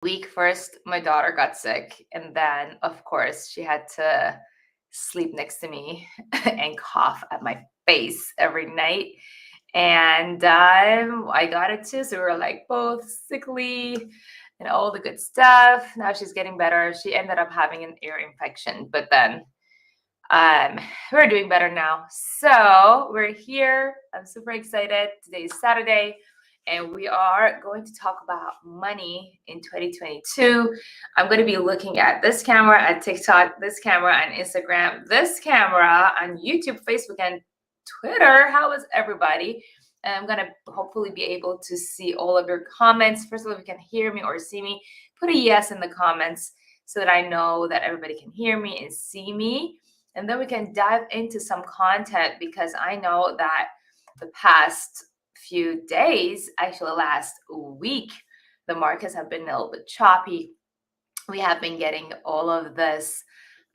Week first, my daughter got sick, and then, of course, she had to sleep next to me and cough at my face every night. And I got it too. So we were like both sickly and all the good stuff. Now she's getting better. She ended up having an ear infection, but then um, we're doing better now. So we're here. I'm super excited. Today is Saturday, and we are going to talk about money in 2022. I'm going to be looking at this camera at TikTok, this camera on Instagram, this camera on YouTube, Facebook, and Twitter. How is everybody? And I'm going to hopefully be able to see all of your comments. First of all, if you can hear me or see me, put a yes in the comments so that I know that everybody can hear me and see me. And then we can dive into some content, because I know that the past few days, actually last week, the markets have been a little bit choppy. We have been getting all of this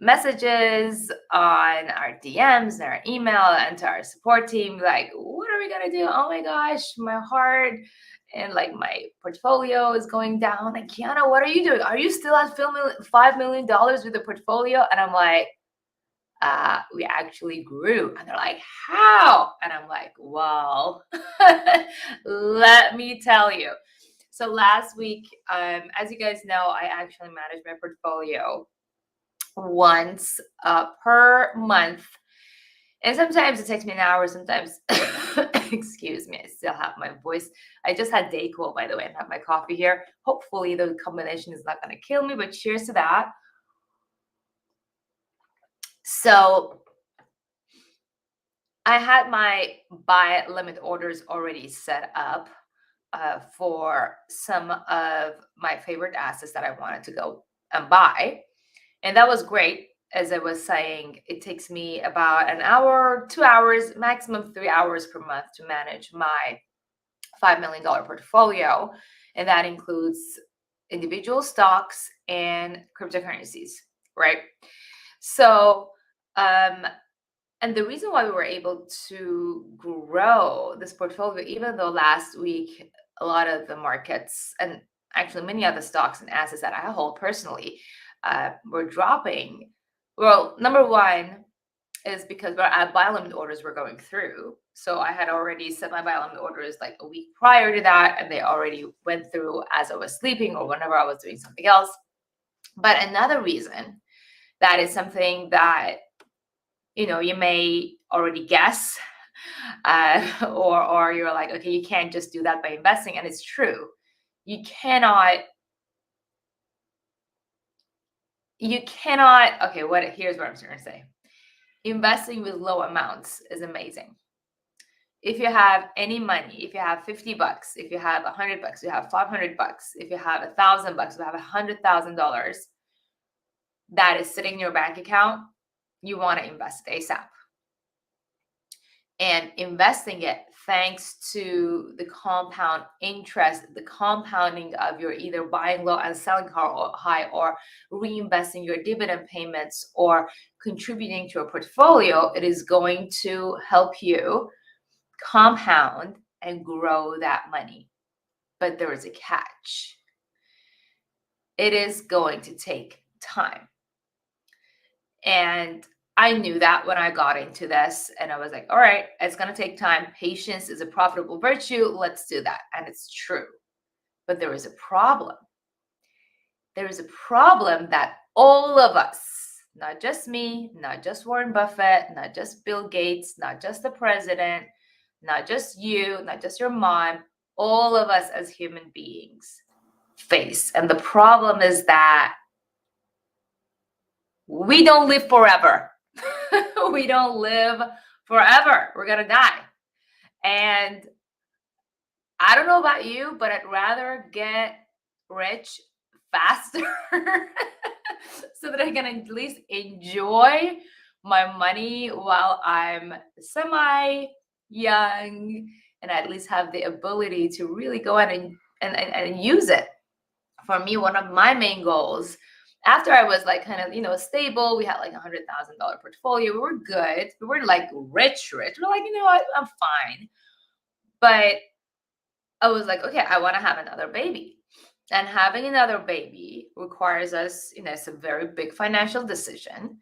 messages on our DMs and our email and to our support team, like, what are we gonna do? Oh my gosh, my heart and like my portfolio is going down. Like, Kiana, what are you doing? Are you still at $5 million with the portfolio? And I'm like, we actually grew. And they're like, how? And I'm like, well, let me tell you. So last week, as you guys know, I actually manage my portfolio once per month. And sometimes it takes me an hour, sometimes, excuse me, I still have my voice. I just had Dayquil, by the way, and have my coffee here. Hopefully the combination is not going to kill me, but cheers to that. So I had my buy limit orders already set up for some of my favorite assets that I wanted to go and buy. And that was great. As I was saying, it takes me about an hour, 2 hours, maximum 3 hours per month to manage my $5 million portfolio. And that includes individual stocks and cryptocurrencies, right? So, and the reason why we were able to grow this portfolio, even though last week a lot of the markets and actually many other stocks and assets that I hold personally were dropping. Well, number one is because our buy limit orders were going through. So I had already set my buy limit orders like a week prior to that, and they already went through as I was sleeping or whenever I was doing something else. But another reason that is something that you may already guess, or you're like, okay, you can't just do that by investing, and it's true. You cannot. Okay, here's what I'm trying to say. Investing with low amounts is amazing. If you have any money, if you have $50, if you have $100, you have $500, if you have $1,000, if you have $100,000 that is sitting in your bank account, you want to invest ASAP. And investing it thanks to the compound interest, the compounding of your either buying low and selling high, or reinvesting your dividend payments, or contributing to a portfolio, it is going to help you compound and grow that money. But there is a catch. It is going to take time. And I knew that when I got into this, and I was like, all right, it's going to take time. Patience is a profitable virtue. Let's do that. And it's true. But there is a problem. There is a problem that all of us, not just me, not just Warren Buffett, not just Bill Gates, not just the president, not just you, not just your mom, all of us as human beings face. And the problem is that we don't live forever. We don't live forever. We're going to die. And I don't know about you, but I'd rather get rich faster so that I can at least enjoy my money while I'm semi young, and at least have the ability to really go out and use it. For me, one of my main goals, after I was like kind of, stable, we had like $100,000 portfolio. We were good. We weren't like rich. We're like, I'm fine. But I was like, okay, I want to have another baby. And having another baby requires us, it's a very big financial decision.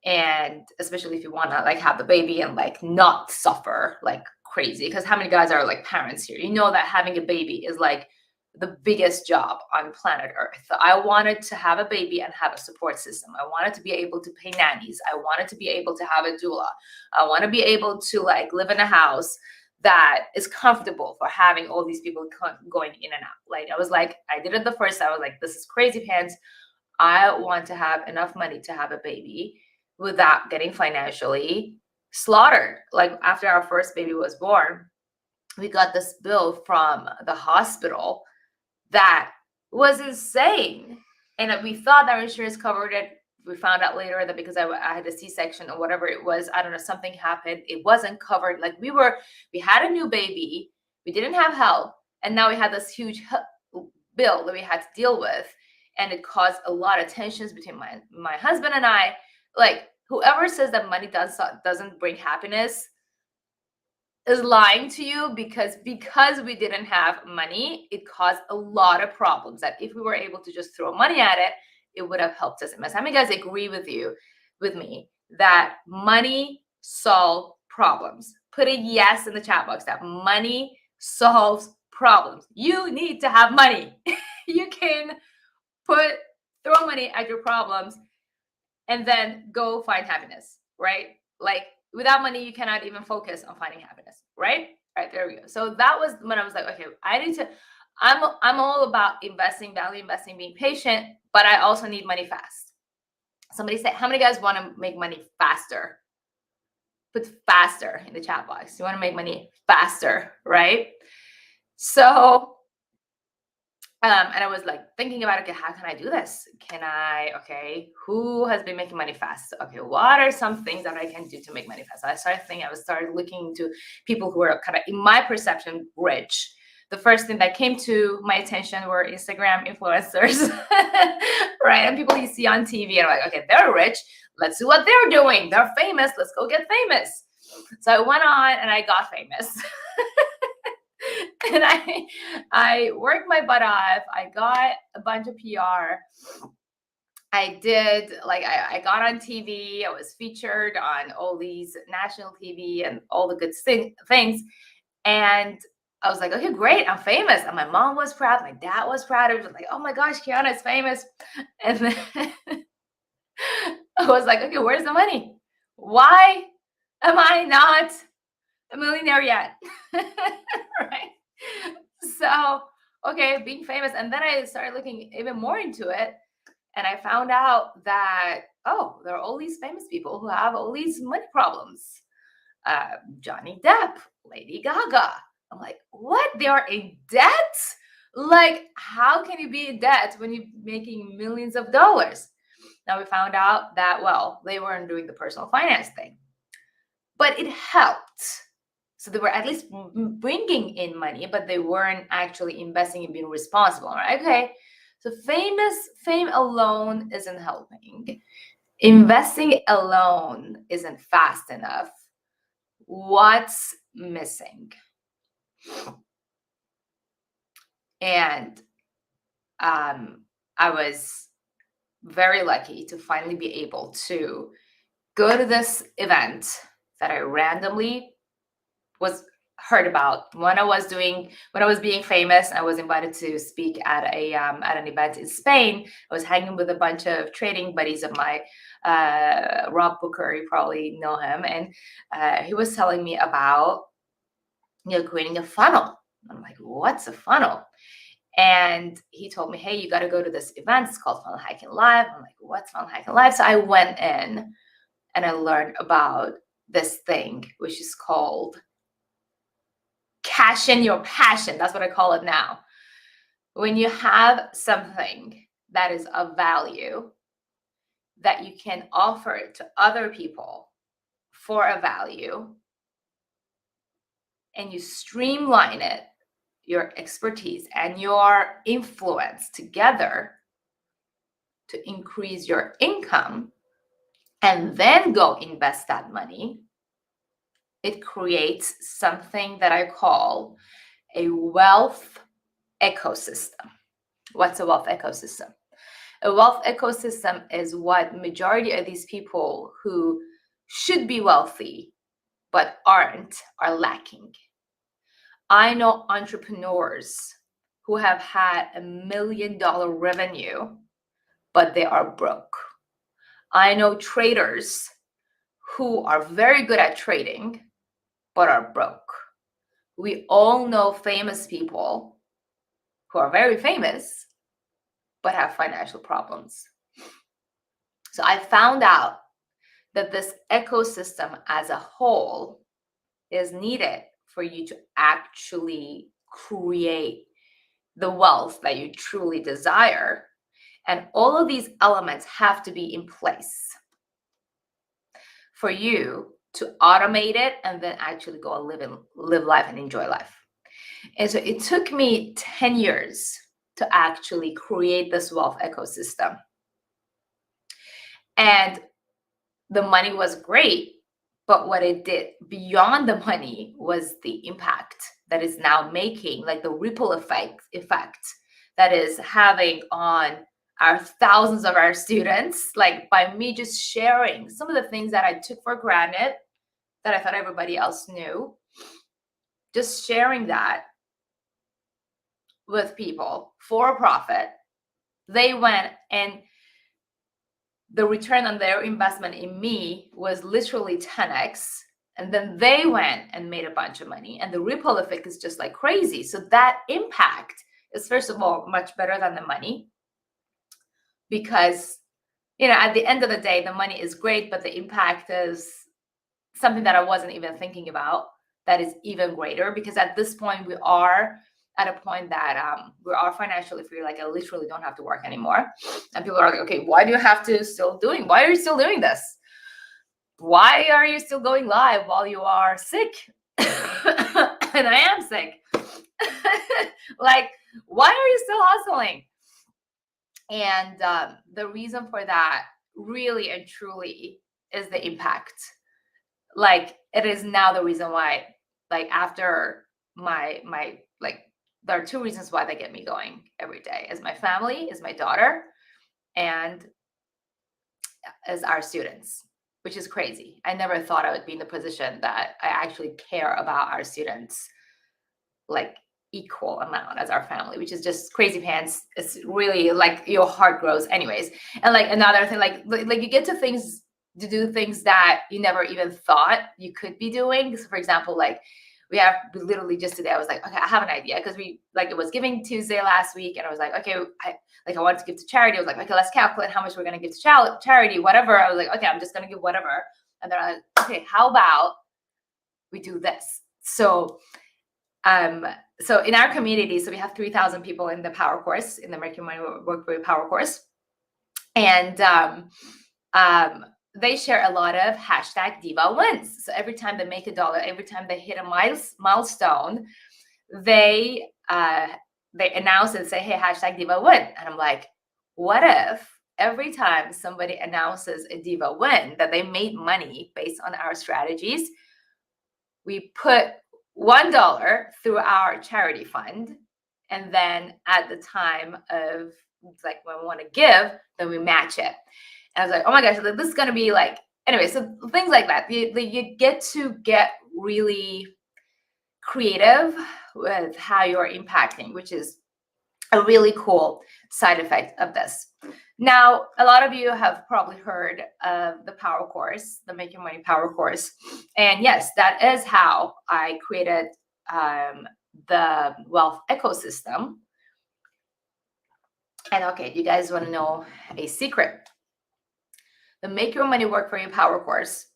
And especially if you want to like have the baby and like not suffer like crazy, because how many guys are like parents here? You know that having a baby is like the biggest job on planet Earth. I wanted to have a baby and have a support system. I wanted to be able to pay nannies. I wanted to be able to have a doula. I want to be able to like live in a house that is comfortable for having all these people going in and out. Like I was like, I did it the first time. I was like, this is crazy pants. I want to have enough money to have a baby without getting financially slaughtered. Like after our first baby was born, we got this bill from the hospital that was insane. And we thought our insurance covered it. We found out later that because I had a C-section or whatever it was, I don't know, something happened. It wasn't covered. Like we had a new baby. We didn't have help. And now we had this huge bill that we had to deal with. And it caused a lot of tensions between my husband and I. Like whoever says that money doesn't bring happiness is lying to you, because we didn't have money, it caused a lot of problems that if we were able to just throw money at it, it would have helped us. How many guys agree with me that money solves problems? Put a yes in the chat box that money solves problems. You need to have money. You can throw money at your problems and then go find happiness, right? Like without money, you cannot even focus on finding happiness, right? All right, there we go. So that was when I was like, okay, I'm all about investing, value investing, being patient, but I also need money fast. Somebody said, how many guys want to make money faster? Put faster in the chat box. You want to make money faster, right? So and I was like thinking about, okay, how can I do this? Who has been making money fast? Okay, what are some things that I can do to make money fast? So I started looking into people who are kind of, in my perception, rich. The first thing that came to my attention were Instagram influencers, right? And people you see on TV, and I'm like, okay, they're rich. Let's see what they're doing. They're famous. Let's go get famous. So I went on and I got famous. And I worked my butt off. I got a bunch of PR. I did, like, I got on TV. I was featured on all these national TV and all the good things. And I was like, okay, great, I'm famous. And my mom was proud. My dad was proud. It was like, oh my gosh, Kiana is famous. And then I was like, okay, where's the money? Why am I not a millionaire yet? Right? So, okay, being famous. And then I started looking even more into it. And I found out that, oh, there are all these famous people who have all these money problems. Johnny Depp, Lady Gaga. I'm like, what? They are in debt? Like, how can you be in debt when you're making millions of dollars? Now we found out that, well, they weren't doing the personal finance thing, but it helped. So they were at least bringing in money, but they weren't actually investing and being responsible, right? Okay. So fame alone isn't helping. Investing alone isn't fast enough. What's missing? And I was very lucky to finally be able to go to this event that I randomly was heard about when I was being famous. I was invited to speak at an event in Spain. I was hanging with a bunch of trading buddies of mine. Rob Booker, you probably know him, and he was telling me about creating a funnel. I'm like, what's a funnel? And he told me, hey, you got to go to this event. It's called Funnel Hacking Live. I'm like, what's Funnel Hacking Live? So I went in and I learned about this thing, which is called cash in your passion. That's what I call it now. When you have something that is of value that you can offer it to other people for a value, and you streamline it, your expertise and your influence together to increase your income, and then go invest that money, it creates something that I call a wealth ecosystem. What's a wealth ecosystem? A wealth ecosystem is what majority of these people who should be wealthy but aren't are lacking. I know entrepreneurs who have had $1 million revenue, but they are broke. I know traders who are very good at trading, but are broke. We all know famous people who are very famous, but have financial problems. So I found out that this ecosystem as a whole is needed for you to actually create the wealth that you truly desire. And all of these elements have to be in place for you to automate it and then actually go and live life and enjoy life. And so it took me 10 years to actually create this wealth ecosystem. And the money was great, but what it did beyond the money was the impact that is now making, like the ripple effect that is having on our thousands of our students, like by me just sharing some of the things that I took for granted that I thought everybody else knew, just sharing that with people for a profit. They went, and the return on their investment in me was literally 10x. And then they went and made a bunch of money, and the ripple effect is just like crazy. So that impact is, first of all, much better than the money, because, at the end of the day, the money is great, but the impact is something that I wasn't even thinking about that is even greater, because at this point we are at a point that we are financially free. Like, I literally don't have to work anymore. And people are like, okay, why are you still doing this? Why are you still going live while you are sick? And I am sick. Like, why are you still hustling? And the reason for that really and truly is the impact. Like, it is now the reason why, like, after my like, there are two reasons why they get me going every day: is my family, is my daughter, and as our students, which is crazy. I never thought I would be in the position that I actually care about our students like equal amount as our family, which is just crazy pants. It's really like your heart grows anyways. And like another thing, like you get to do things that you never even thought you could be doing. So for example, like we literally just today, I was like, okay, I have an idea, because it was Giving Tuesday last week, and I was like, okay, I wanted to give to charity. I was like, okay, let's calculate how much we're going to give to charity, whatever. I was like, okay, I'm just going to give whatever. And then I was like, okay, how about we do this? So in our community, so we have 3,000 people in the power course, in the Making Money Work For You power course. And they share a lot of hashtag Diva wins. So every time they make $1, every time they hit a milestone, they announce and say, hey, hashtag Diva win. And I'm like, what if every time somebody announces a Diva win that they made money based on our strategies, we put $1 through our charity fund, and then at the time of like when we want to give, then we match it. And I was like, oh my gosh, this is going to be like, anyway, so things like that. You get to get really creative with how you're impacting, which is a really cool side effect of this. Now, a lot of you have probably heard of the power course, the Making Money power course. And yes, that is how I created the wealth ecosystem. And okay, you guys want to know a secret? The Make Your Money Work For You power course,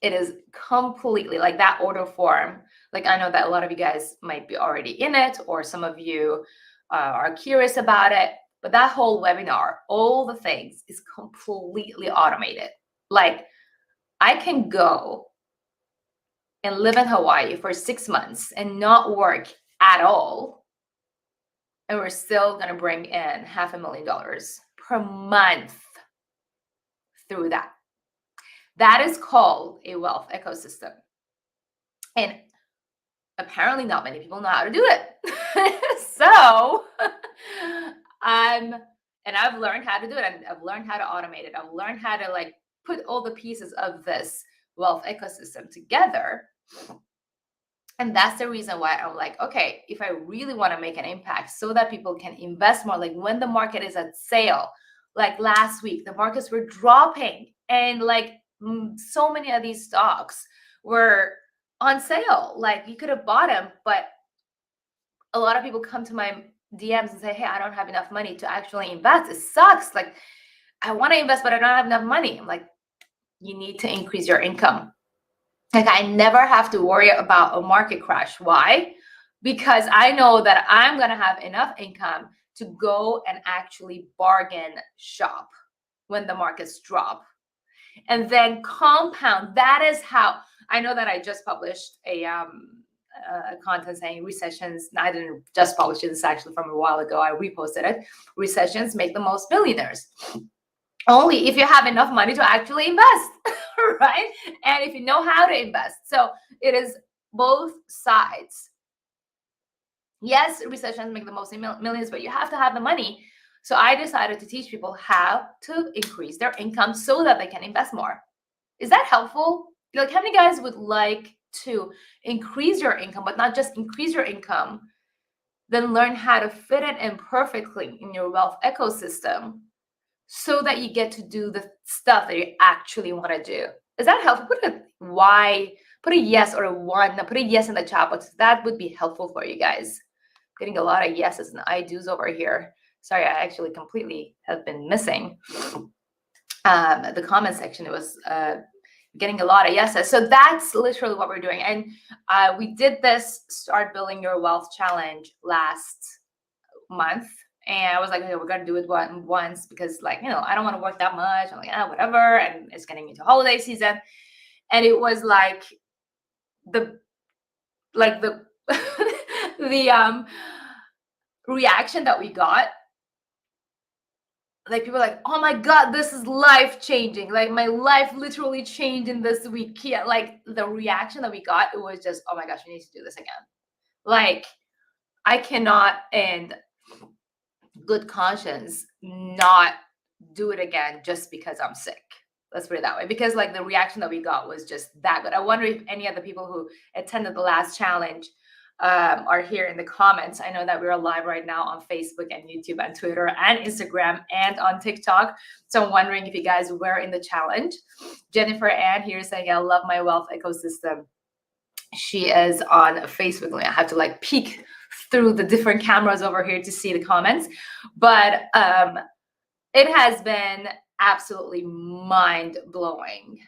it is completely like that order form. Like, I know that a lot of you guys might be already in it, or some of you are curious about it, but that whole webinar, all the things, is completely automated. Like, I can go and live in Hawaii for 6 months and not work at all, and we're still going to bring in $500,000 per month through that. That is called a wealth ecosystem. And apparently not many people know how to do it. So And I've learned how to do it, and I've learned how to automate it. I've learned how to like put all the pieces of this wealth ecosystem together. And that's the reason why I'm like, okay, if I really want to make an impact so that people can invest more, like when the market is at sale, like last week, the markets were dropping, and like so many of these stocks were on sale. Like you could have bought them, but a lot of people come to my DMs and say, hey, I don't have enough money to actually invest. It sucks. Like I want to invest, but I don't have enough money. I'm like, you need to increase your income. Like I never have to worry about a market crash. Why? Because I know that I'm going to have enough income to go and actually bargain shop when the markets drop and then compound. That is how I know that I just published a content saying recessions. I didn't just publish it. It's actually from a while ago. I reposted it. Recessions make the most millionaires. Only if you have enough money to actually invest, right? And if you know how to invest. So it is both sides. Yes, recessions make the most millions, but you have to have the money. So I decided to teach people how to increase their income so that they can invest more. Is that helpful? Like, how many guys would like to increase your income, but not just increase your income, then learn how to fit it in perfectly in your wealth ecosystem so that you get to do the stuff that you actually want to do? Is that helpful? Put a Y, put a yes or a one, put a yes in the chat box. That would be helpful for you guys. Getting a lot of yeses and I do's over here. Sorry, I actually completely have been missing the comment section. It was getting a lot of yeses. So that's literally what we're doing. And we did this Start Building Your Wealth Challenge last month. And I was like, okay, we're going to do it once because like, you know, I don't want to work that much. I'm like, whatever. And it's getting into holiday season. And it was like the the reaction that we got, like people like, oh my God, this is life changing. Like my life literally changed in this week. Yeah, like the reaction that we got, it was just, oh my gosh, we need to do this again. Like I cannot in good conscience not do it again just because I'm sick. Let's put it that way. Because like the reaction that we got was just that good. I wonder if any of the people who attended the last challenge are here in the comments. I know that we're live right now on Facebook and YouTube and Twitter and Instagram and on TikTok. So I'm wondering if you guys were in the challenge. Jennifer Ann here saying, I love my wealth ecosystem. She is on Facebook. I have to like peek through the different cameras over here to see the comments. But it has been absolutely mind-blowing,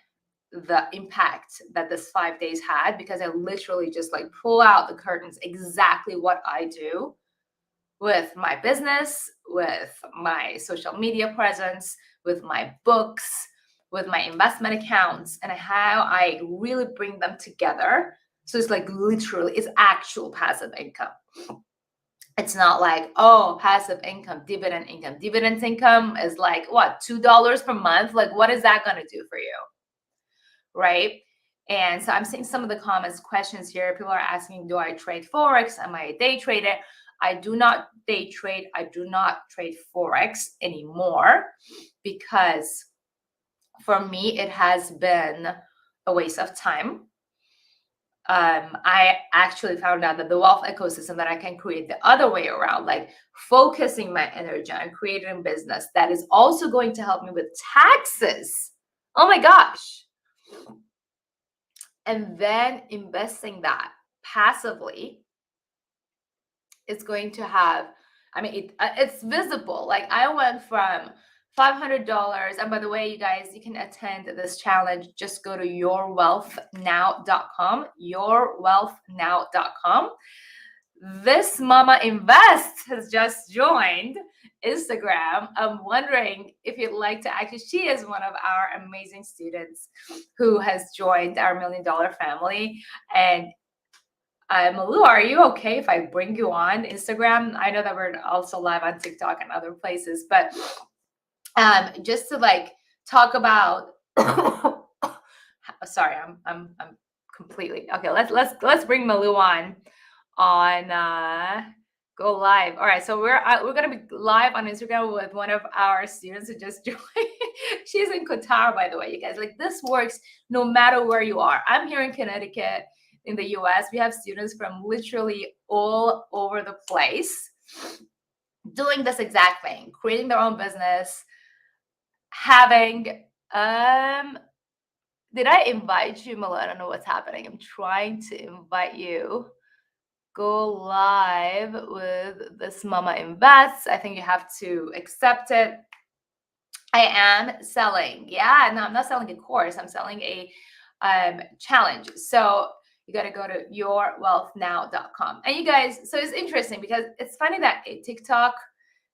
the impact that this 5 days had, because I literally just like pull out the curtains exactly what I do with my business, with my social media presence, with my books, with my investment accounts, and how I really bring them together. So it's like literally, it's actual passive income. It's not like, oh, passive income, dividend income. Dividend income is like, what, $2 per month? Like, what is that going to do for you? Right? And so I'm seeing some of the comments, questions here. People are asking, do I trade Forex? Am I a day trader? I do not day trade. I do not trade Forex anymore because for me, it has been a waste of time. I actually found out that the wealth ecosystem that I can create the other way around, like focusing my energy on creating a business that is also going to help me with taxes. Oh my gosh. And then investing that passively is going to have, I mean, it's visible. Like I went from $500. And by the way, you guys, you can attend this challenge. Just go to yourwealthnow.com, yourwealthnow.com. This Mama Invest has just joined Instagram. I'm wondering if you'd like to actually, she is one of our amazing students who has joined our $1 Million family. And Malu, are you okay if I bring you on Instagram? I know that we're also live on TikTok and other places, but just to like talk about. Sorry, I'm completely okay. Let's bring Malu on. Go live. All right, so we're gonna be live on Instagram with one of our students who just joined. She's in Qatar, by the way, you guys. Like this works no matter where you are. I'm here in Connecticut, in the U.S. We have students from literally all over the place doing this exact thing, creating their own business, having did I invite you, Mila? I don't know what's happening. I'm trying to invite you. Go live with this Mama Invests. I think you have to accept it. I am selling. Yeah, no, I'm not selling a course. I'm selling a challenge. So you got to go to yourwealthnow.com. And you guys, so it's interesting because it's funny that TikTok,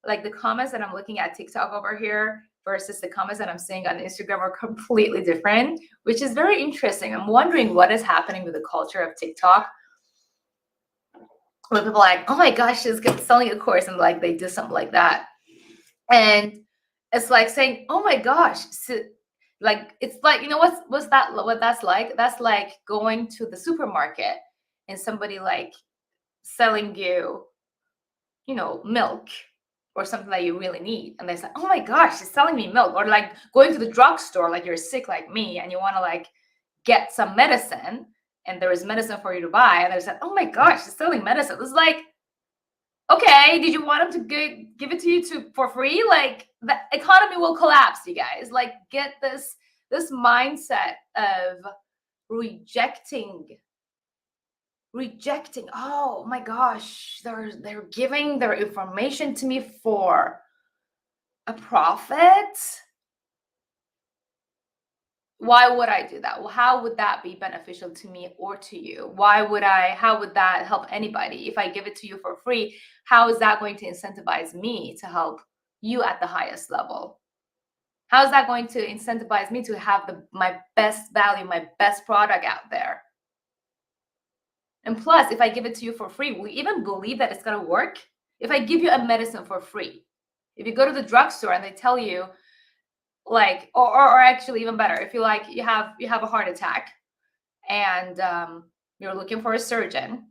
like the comments that I'm looking at TikTok over here versus the comments that I'm seeing on Instagram are completely different, which is very interesting. I'm wondering what is happening with the culture of TikTok. When people are like, oh my gosh, she's selling a course, and like they do something like that. And it's like saying, oh my gosh, so, like it's like, you know what that's like? That's like going to the supermarket and somebody like selling you, you know, milk or something that you really need. And they say, oh my gosh, she's selling me milk. Or like going to the drugstore, like you're sick like me and you want to like get some medicine and there is medicine for you to buy. And they said, oh my gosh, she's selling medicine. It's like, okay, did you want them to give it to you for free? Like the economy will collapse, you guys. Like get this mindset of rejecting. Oh my gosh, they're giving their information to me for a profit. Why would I do that? Well, how would that be beneficial to me or to you? How would that help anybody? If I give it to you for free, how is that going to incentivize me to help you at the highest level? How is that going to incentivize me to have my best value, my best product out there? And plus, if I give it to you for free, will you even believe that it's going to work? If I give you a medicine for free, if you go to the drugstore and they tell you, like, or actually even better, if you have a heart attack and you're looking for a surgeon,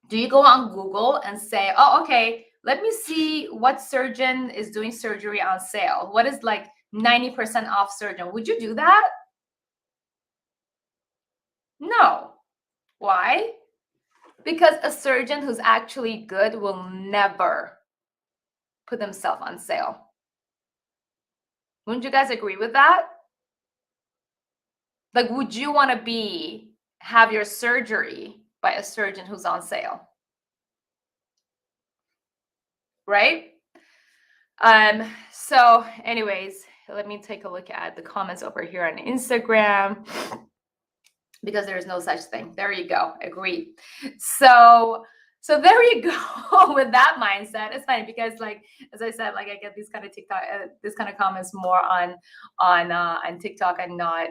do you go on Google and say, oh, okay, let me see what surgeon is doing surgery on sale? What is like 90% off surgeon? Would you do that? No. Why? Because a surgeon who's actually good will never put themselves on sale. Wouldn't you guys agree with that? Like, would you want to have your surgery by a surgeon who's on sale? Right? So anyways, let me take a look at the comments over here on Instagram because there is no such thing. There you go. Agreed. So there you go with that mindset. It's funny because, like, as I said, like I get these kind of TikTok, this kind of comments more on TikTok and not,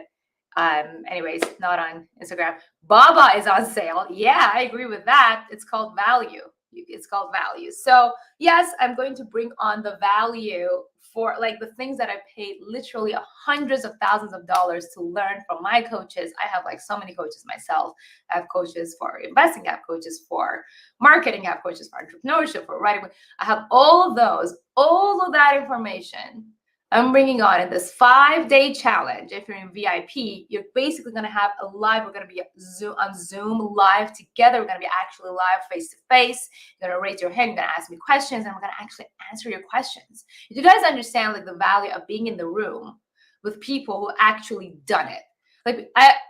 anyways, not on Instagram. Baba is on sale. Yeah, I agree with that. It's called value. It's called value. So yes, I'm going to bring on the value for like the things that I paid literally hundreds of thousands of dollars to learn from my coaches. I have like so many coaches myself. I have coaches for investing, I have coaches for marketing, I have coaches for entrepreneurship, for writing. I have all of that information I'm bringing on in this 5-day challenge. If you're in VIP, you're basically going to have a live. We're going to be on Zoom live together. We're going to be actually live face to face. You're going to raise your hand. You're going to ask me questions, and we're going to actually answer your questions. You guys understand like the value of being in the room with people who actually done it.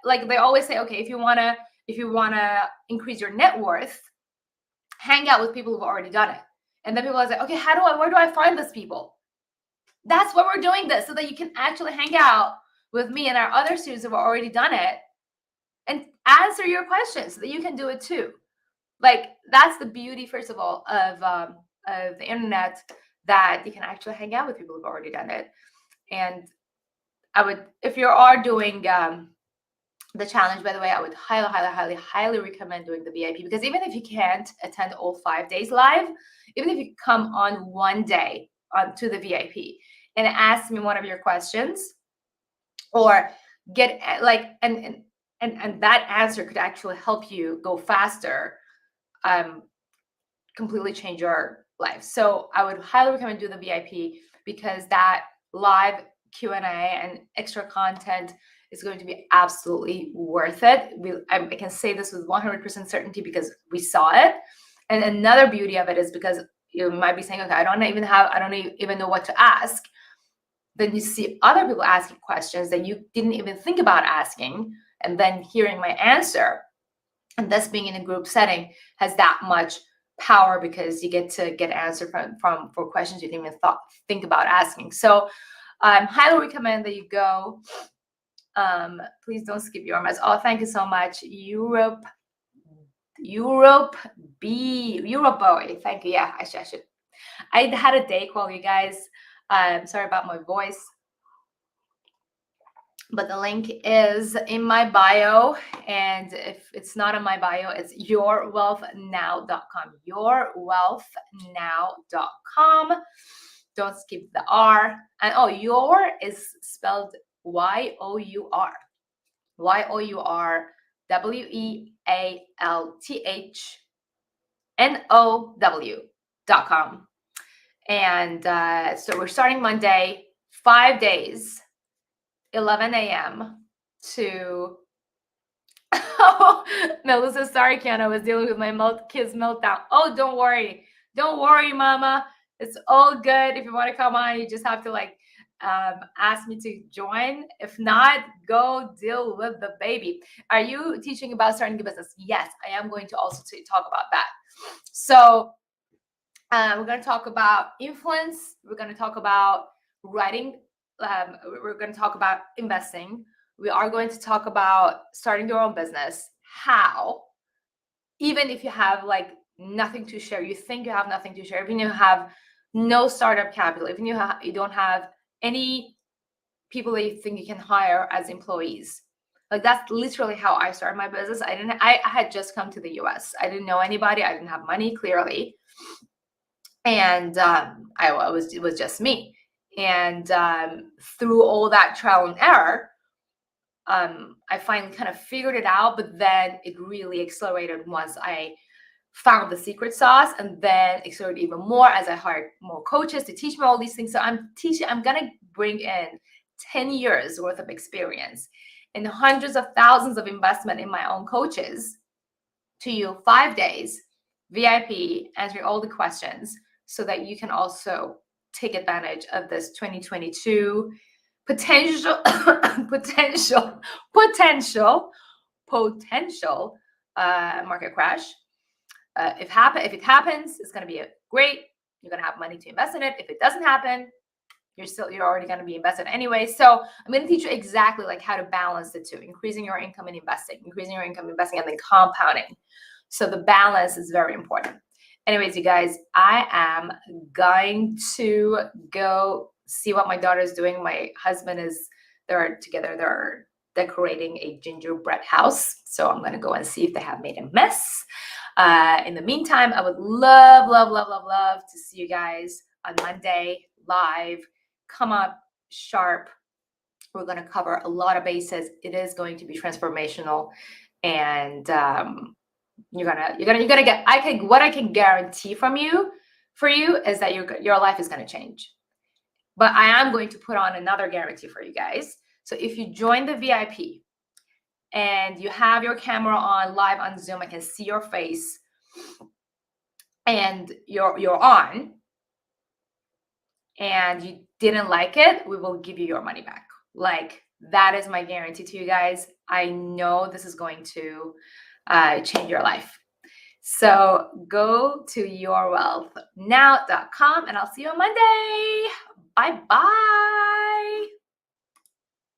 Like they always say, okay, if you want to increase your net worth, hang out with people who've already done it. And then people are like, okay, where do I find these people? That's why we're doing this, so that you can actually hang out with me and our other students who have already done it and answer your questions so that you can do it too. Like that's the beauty, first of all, of the internet, that you can actually hang out with people who've already done it. And I would, if you are doing the challenge, by the way, I would highly recommend doing the VIP, because even if you can't attend all 5 days live, even if you come on one day to the VIP and ask me one of your questions, or get like, and that answer could actually help you go faster, completely change your life. So I would highly recommend do the VIP, because that live Q&A and extra content is going to be absolutely worth it. I can say this with 100% certainty because we saw it. And another beauty of it is because you might be saying, okay, I don't even know what to ask. Then you see other people asking questions that you didn't even think about asking, and then hearing my answer. And thus being in a group setting has that much power, because you get to get answer for questions you didn't even think about asking. So I highly recommend that you go. Please don't skip your mess. Oh, thank you so much. Europe boy. Thank you. Yeah, I should. I had a day call, you guys. Sorry about my voice. But the link is in my bio. And if it's not in my bio, it's yourwealthnow.com. Yourwealthnow.com. Don't skip the R. And your is spelled Y-O-U-R. YOURWEALTHNOW.com. And so we're starting Monday, 5 days, 11 a.m. to Melissa, sorry, Kiana, I was dealing with my kids' meltdown. Oh, don't worry, Mama. It's all good. If you want to come on, you just have to ask me to join. If not, go deal with the baby. Are you teaching about starting a business? Yes, I am going to also talk about that. So we're going to talk about influence. We're going to talk about writing. We're going to talk about investing. We are going to talk about starting your own business. How, even if you have nothing to share, you think you have nothing to share, even if you have no startup capital, even if you don't have any people that you think you can hire as employees. That's literally how I started my business. I had just come to the US. I didn't know anybody. I didn't have money, clearly. And it was just me. And through all that trial and error, I finally kind of figured it out, but then it really accelerated once I found the secret sauce, and then accelerated even more as I hired more coaches to teach me all these things. So I'm going to bring in 10 years worth of experience and hundreds of thousands of investment in my own coaches to you, 5 days, VIP, answering all the questions, so that you can also take advantage of this 2022 potential market crash. If it happens, it's going to be great. You're going to have money to invest in it. If it doesn't happen, you're already going to be invested anyway. So I'm going to teach you exactly how to balance the two: increasing your income and investing, and then compounding. So the balance is very important. Anyways, you guys, I am going to go see what my daughter's doing. My husband they're together. They're decorating a gingerbread house. So I'm going to go and see if they have made a mess. In the meantime, I would love to see you guys on Monday live. Come up sharp. We're going to cover a lot of bases. It is going to be transformational, and you're gonna get. What I can guarantee for you is that your life is going to change. But I am going to put on another guarantee for you guys. So if you join the VIP and you have your camera on live on Zoom, I can see your face, and you're on, and you didn't like it, we will give you your money back. That is my guarantee to you guys. I know this is going to change your life. So go to yourwealthnow.com, and I'll see you on Monday. Bye-bye.